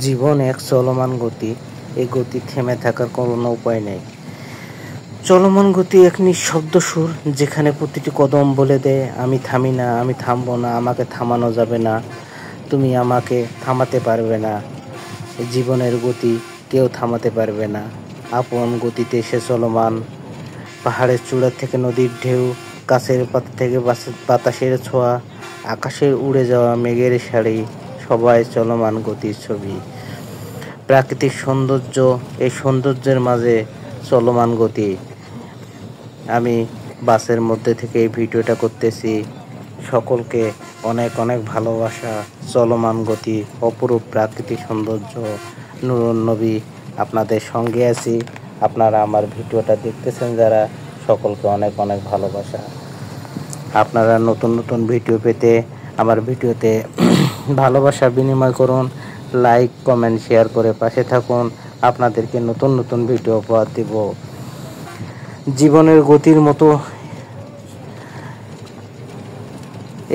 জীবন এক চলমান গতি। এই গতি থেমে থাকার কোনো উপায় নেই। চলমান গতি এক নিঃশব্দ সুর, যেখানে প্রতিটি কদম বলে দেয় আমি থামি না, আমি থামবো না, আমাকে থামানো যাবে না, তুমি আমাকে থামাতে পারবে না। জীবনের গতি কেউ থামাতে পারবে না। আপন গতিতে সে চলমান। পাহাড়ের চূড়া থেকে নদীর ঢেউ, গাছের পাতা থেকে বাতাসের ছোঁয়া, আকাশের উড়ে যাওয়া মেঘের শাড়ি, সবাই চলমান গতির ছবি। প্রাকৃতিক সৌন্দর্য, এই সৌন্দর্যের মাঝে চলমান গতি। আমি বাসের মধ্যে থেকে এই ভিডিওটা করতেছি। সকলকে অনেক অনেক ভালোবাসা। চলমান গতি, অপরূপ প্রাকৃতিক সৌন্দর্য। নুরুন নবী আপনাদের সঙ্গে আছি। আপনারা আমার ভিডিওটা দেখতেছেন যারা, সকলকে অনেক অনেক ভালোবাসা। আপনারা নতুন নতুন ভিডিও পেতে আমার ভিডিওতে ভালোবাসা বিনিময় করুন, লাইক কমেন্ট শেয়ার করে পাশে থাকুন। আপনাদেরকে নতুন নতুন ভিডিও উপহার দেব। জীবনের গতির মতো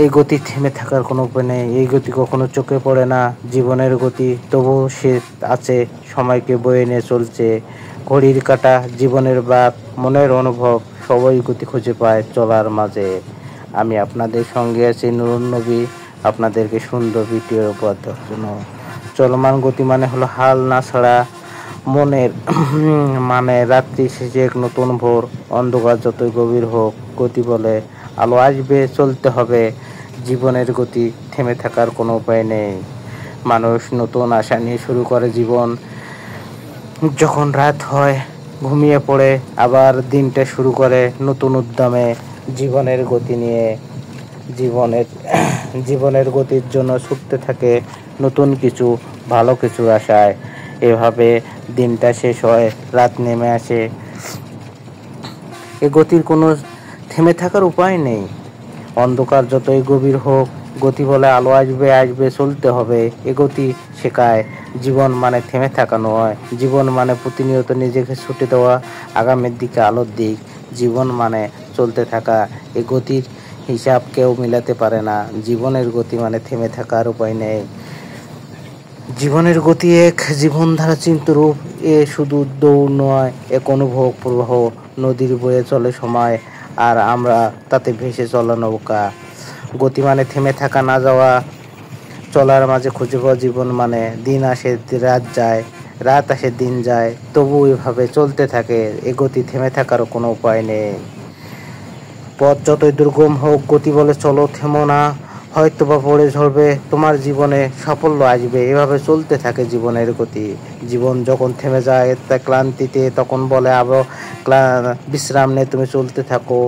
এই গতি থেমে থাকার কোনো উপায় নেই। এই গতি কখনো চোখে পড়ে না। জীবনের গতি তবুও সে আছে, সময়কে বয়ে নিয়ে চলছে। ঘড়ির কাঁটা, জীবনের বাঁক, মনের অনুভব, সবাই গতি খুঁজে পায় চলার মাঝে। আমি আপনাদের সঙ্গে আছি নুরুন নবী, আপনাদেরকে সুন্দর ভিডিও উপহার দেওয়ার জন্য। চলমান গতি মানে হলো হাল না ছাড়া মনের মানে রাত্রি শেষে এক নতুন ভোর। অন্ধকার যতই গভীর হোক, গতি বলে আলো আসবে, চলতে হবে। জীবনের গতি থেমে থাকার কোনো উপায় নেই। মানুষ নতুন আশা নিয়ে শুরু করে জীবন। যখন রাত হয় ঘুমিয়ে পড়ে, আবার দিনটা শুরু করে নতুন উদ্যমে। জীবনের গতি নিয়ে জীবনের গতির জন্য ছুটতে থাকে নতুন কিছু, ভালো কিছু আশায়। এভাবে দিনটা শেষ হয়, রাত নেমে আসে। এ গতির কোনো থেমে থাকার উপায় নেই। অন্ধকার যতই গভীর হোক, গতি বলে আলো আসবে, আসবে, চলতে হবে। এ গতি শেখায় জীবন মানে থেমে থাকা নয়। জীবন মানে প্রতিনিয়ত নিজেকে ছুটে দেওয়া আগামীর দিকে, আলোর দিক। জীবন মানে চলতে থাকা। এ গতির হিসাব কেউ মিলাতে পারে না। জীবনের গতি মানে থেমে থাকার উপায় নেই। জীবনের গতি এক জীবনধারা চিন্তারূপ। এ শুধু দৌড় নয়, এক অনুভব প্রবাহ। নদীর বয়ে চলে সময়, আর আমরা তাতে ভেসে চলা নৌকা। গতি মানে থেমে থাকা, না যাওয়া, চলার মাঝে খুঁজে পাওয়া। জীবন মানে দিন আসে রাত যায়, রাত আসে দিন যায়, তবু এভাবে চলতে থাকে। এ গতি থেমে থাকারও কোনো উপায় নেই। পথ যতই দুর্গম হোক, গতি বলে চলো, থেমো না, হয়তোবা পড়ে ঝরবে, তোমার জীবনে সাফল্য আসবে। এভাবে চলতে থাকে জীবনের গতি। জীবন যখন থেমে যায় তা ক্লান্তিতে, তখন বলে আবার বিশ্রাম নে, তুমি চলতে থাকো,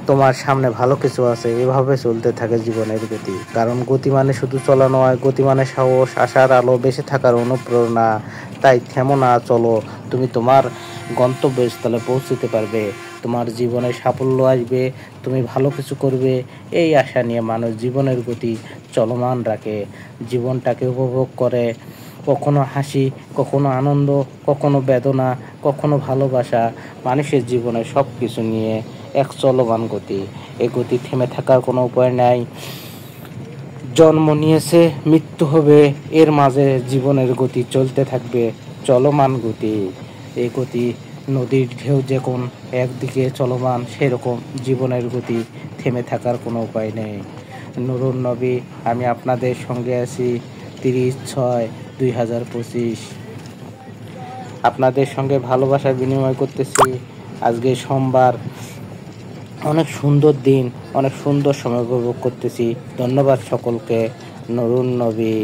তোমার সামনে ভালো কিছু আছে। এভাবে চলতে থাকে জীবনের গতি। কারণ গতি মানে শুধু চলা নয়, গতি মানে সাহস, আশার আলো, বেঁচে থাকার অনুপ্রেরণা। তাই থেমো না, চলো, তুমি তোমার গন্তব্যস্থলে পৌঁছতে পারবে, তোমার জীবনে সাফল্য আসবে, তুমি ভালো কিছু করবে। এই আশা নিয়ে মানুষ জীবনের গতি চলমান রাখে, জীবনটাকে উপভোগ করে। কখনো হাসি, কখনো আনন্দ, কখনো বেদনা, কখনো ভালোবাসা। মানুষের জীবনে সব কিছু নিয়ে এক চলমান গতি। এই গতি থেমে থাকার কোনো উপায় নাই। জন্ম নিয়েছে, মৃত্যু হবে, এর মাঝে জীবনের গতি চলতে থাকবে। চলমান গতি। এই গতি নদীর ঢেউ যখন একদিকে চলমান, সেরকম জীবনের গতি থেমে থাকার কোনো উপায় নেই। নুরুন নবী, আমি আপনাদের সঙ্গে আছি 30/6/2025। আপনাদের সঙ্গে ভালোবাসা বিনিময় করতেছি। আজকে সোমবার, অনেক সুন্দর দিন, অনেক সুন্দর সময় উপভোগ করতেছি। ধন্যবাদ সকলকে। নুরুন নবী।